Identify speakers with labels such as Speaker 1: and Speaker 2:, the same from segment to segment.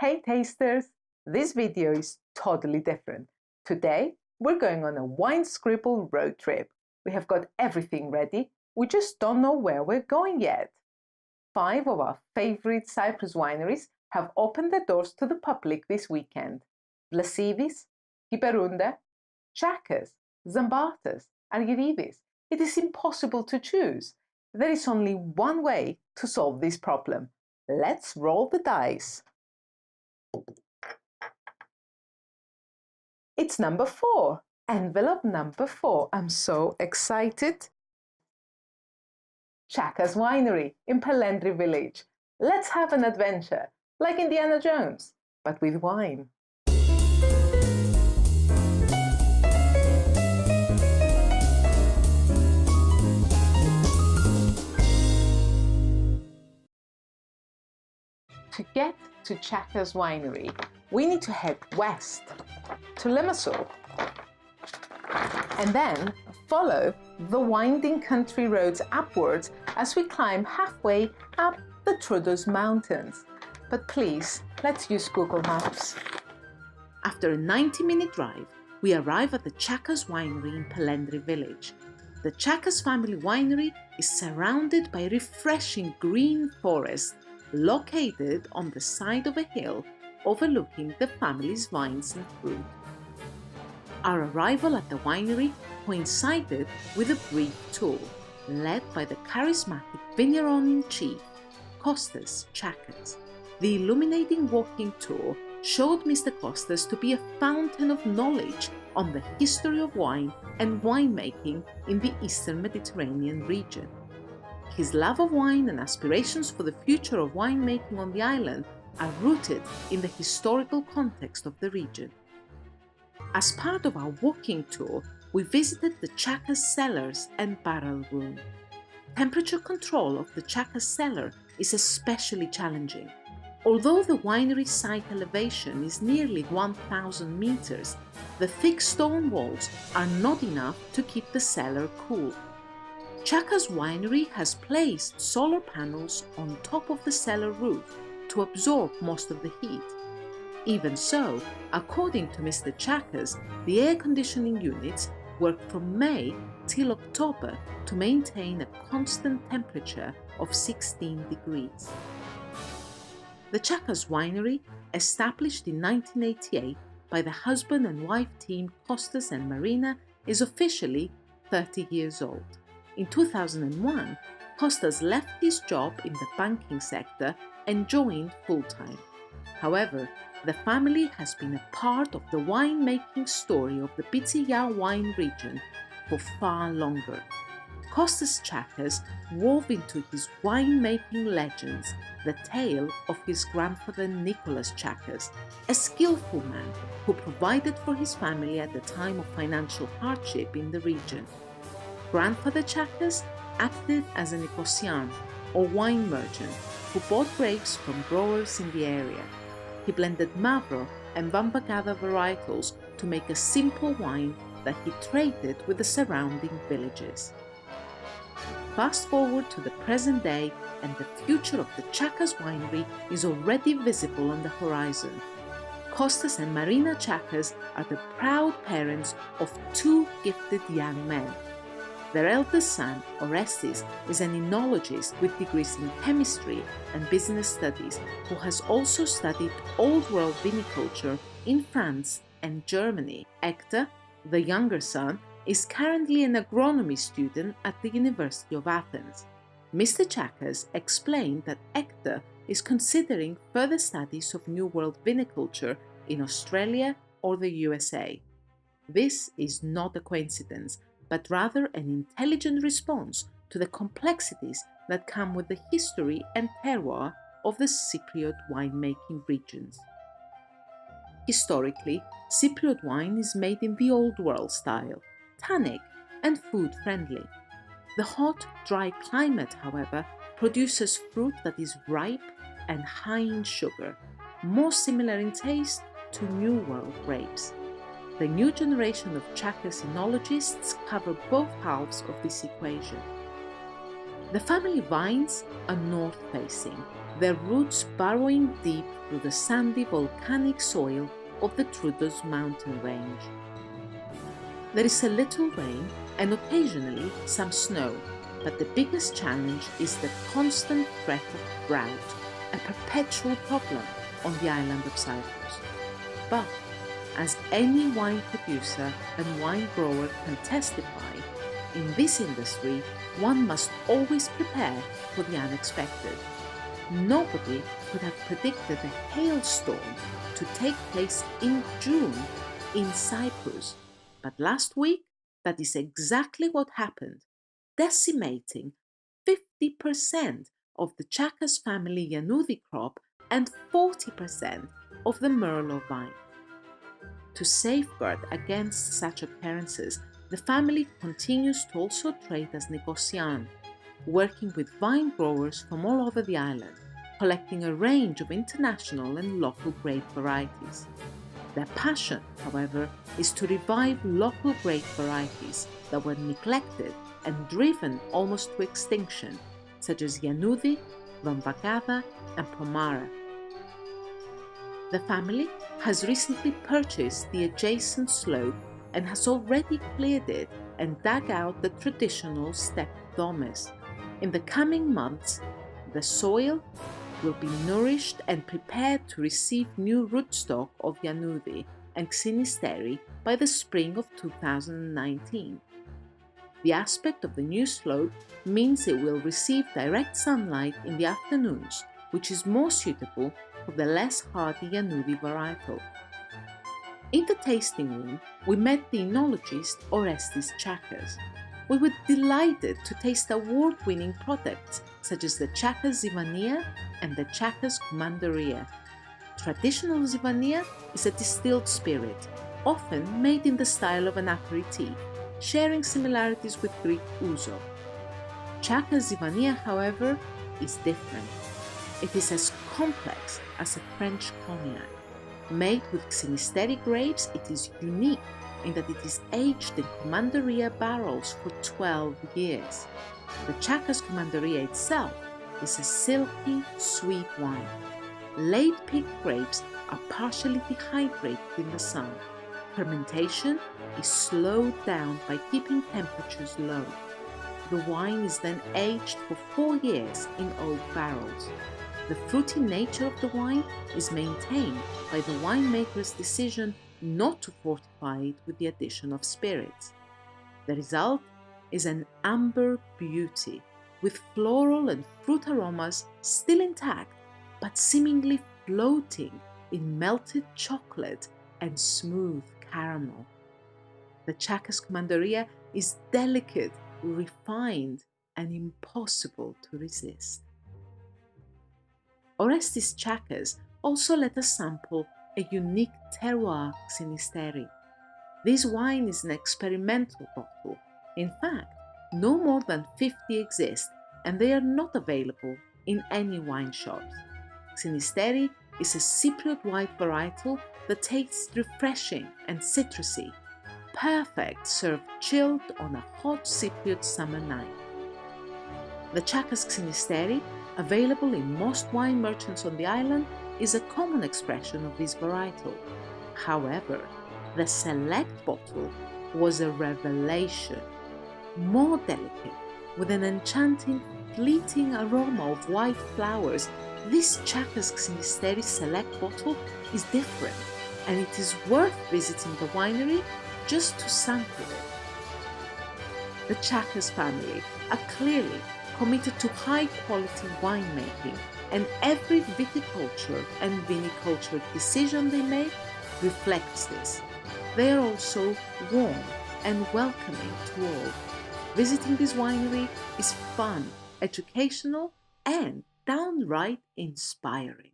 Speaker 1: Hey tasters! This video is totally different. Today, we're going on a WineScribble road trip. We have got everything ready, we just don't know where we're going yet. 5 of our favorite Cyprus wineries have opened their doors to the public this weekend. Vlasivis, Kyperounde, Tsiakkas, Zambartas, Argyrides. It is impossible to choose. There is only one way to solve this problem. Let's roll the dice. It's number 4. Envelope number 4. I'm so excited. Tsiakkas Winery in Pelendri village. Let's have an adventure, like Indiana Jones, but with wine. To get to Tsiakkas Winery, we need to head west to Limassol and then follow the winding country roads upwards as we climb halfway up the Troodos Mountains. But please, let's use Google Maps. After a 90-minute drive, we arrive at the Tsiakkas Winery in Pelendri village. The Tsiakkas family winery is surrounded by refreshing green forest located on the side of a hill overlooking the family's vines and fruit. Our arrival at the winery coincided with a brief tour led by the charismatic vigneron-in-chief, Kostas Tsiakkas. The illuminating walking tour showed Mr. Kostas to be a fountain of knowledge on the history of wine and winemaking in the Eastern Mediterranean region. His love of wine and aspirations for the future of winemaking on the island are rooted in the historical context of the region. As part of our walking tour, we visited the Tsiakkas cellars and barrel room. Temperature control of the Tsiakkas cellar is especially challenging. Although the winery site elevation is nearly 1,000 meters, the thick stone walls are not enough to keep the cellar cool. Tsiakkas Winery has placed solar panels on top of the cellar roof to absorb most of the heat. Even so, according to Mr. Tsiakkas, the air conditioning units work from May till October to maintain a constant temperature of 16 degrees. The Tsiakkas Winery, established in 1988 by the husband and wife team Kostas and Marina, is officially 30 years old. In 2001, Kostas left his job in the banking sector and joined full-time. However, the family has been a part of the winemaking story of the Pitsilia wine region for far longer. Kostas Tsiakkas wove into his winemaking legends the tale of his grandfather Nicholas Tsiakkas, a skillful man who provided for his family at the time of financial hardship in the region. Grandfather Tsiakkas acted as a negociant or wine merchant who bought grapes from growers in the area. He blended Mavro and Vamvakada varietals to make a simple wine that he traded with the surrounding villages. Fast forward to the present day, and the future of the Tsiakkas Winery is already visible on the horizon. Kostas and Marina Tsiakkas are the proud parents of 2 gifted young men. Their eldest son, Orestes, is an enologist with degrees in chemistry and business studies who has also studied Old World viniculture in France and Germany. Hector, the younger son, is currently an agronomy student at the University of Athens. Mr. Tsiakkas explained that Hector is considering further studies of New World viniculture in Australia or the USA. This is not a coincidence, but rather an intelligent response to the complexities that come with the history and terroir of the Cypriot winemaking regions. Historically, Cypriot wine is made in the Old World style, tannic and food-friendly. The hot, dry climate, however, produces fruit that is ripe and high in sugar, more similar in taste to New World grapes. The new generation of Tsiakkas enologists cover both halves of this equation. The family vines are north-facing, their roots burrowing deep through the sandy volcanic soil of the Troodos mountain range. There is a little rain and occasionally some snow, but the biggest challenge is the constant threat of drought, a perpetual problem on the island of Cyprus. But, as any wine producer and wine grower can testify, in this industry one must always prepare for the unexpected. Nobody could have predicted a hailstorm to take place in June in Cyprus, but last week that is exactly what happened, decimating 50% of the Tsiakkas family Yiannoudin crop and 40% of the Merlot vine. To safeguard against such occurrences, the family continues to also trade as negociant, working with vine growers from all over the island, collecting a range of international and local grape varieties. Their passion, however, is to revive local grape varieties that were neglected and driven almost to extinction, such as Yiannoudin, Vamvakada, and Pomara. The family has recently purchased the adjacent slope and has already cleared it and dug out the traditional steppe domes. In the coming months, the soil will be nourished and prepared to receive new rootstock of Yiannoudin and Xynisteri by the spring of 2019. The aspect of the new slope means it will receive direct sunlight in the afternoons, which is more suitable for the less hardy Yiannoudin varietal. In the tasting room, we met the enologist Orestis Tsiakkas. We were delighted to taste award-winning products such as the Tsiakkas Zivania and the Tsiakkas Commandaria. Traditional Zivania is a distilled spirit, often made in the style of an aperitif, sharing similarities with Greek ouzo. Tsiakkas Zivania, however, is different. It is as complex as a French cognac. Made with Xynisteri grapes, it is unique in that it is aged in Commandaria barrels for 12 years. The Tsiakkas Commandaria itself is a silky, sweet wine. Late-picked grapes are partially dehydrated in the sun. Fermentation is slowed down by keeping temperatures low. The wine is then aged for 4 years in oak barrels. The fruity nature of the wine is maintained by the winemaker's decision not to fortify it with the addition of spirits. The result is an amber beauty, with floral and fruit aromas still intact, but seemingly floating in melted chocolate and smooth caramel. The Tsiakkas Commandaria is delicate, refined, and impossible to resist. Orestis Tsiakkas also let us sample a unique terroir Xynisteri. This wine is an experimental bottle. In fact, no more than 50 exist, and they are not available in any wine shops. Xynisteri is a Cypriot white varietal that tastes refreshing and citrusy, perfect served chilled on a hot Cypriot summer night. The Tsiakkas Xynisteri, available in most wine merchants on the island, is a common expression of this varietal. However, the select bottle was a revelation. More delicate, with an enchanting, fleeting aroma of white flowers, this Tsiakkas Xynisteri select bottle is different, and it is worth visiting the winery just to sample it. The Tsiakkas family are clearly committed to high-quality winemaking, and every viticulture and viniculture decision they make reflects this. They are also warm and welcoming to all. Visiting this winery is fun, educational, and downright inspiring.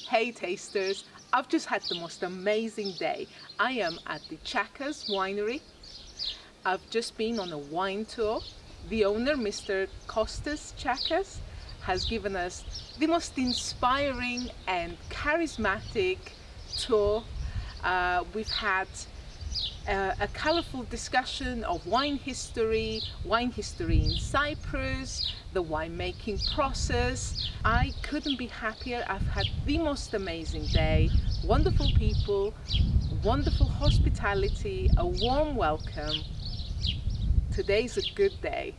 Speaker 1: Hey tasters, I've just had the most amazing day. I am at the Tsiakkas Winery. I've just been on a wine tour. The owner, Mr. Kostas Tsiakkas, has given us the most inspiring and charismatic tour. We've had a colourful discussion of wine history in Cyprus, the winemaking process. I couldn't be happier. I've had the most amazing day, wonderful people, wonderful hospitality, a warm welcome. Today's a good day.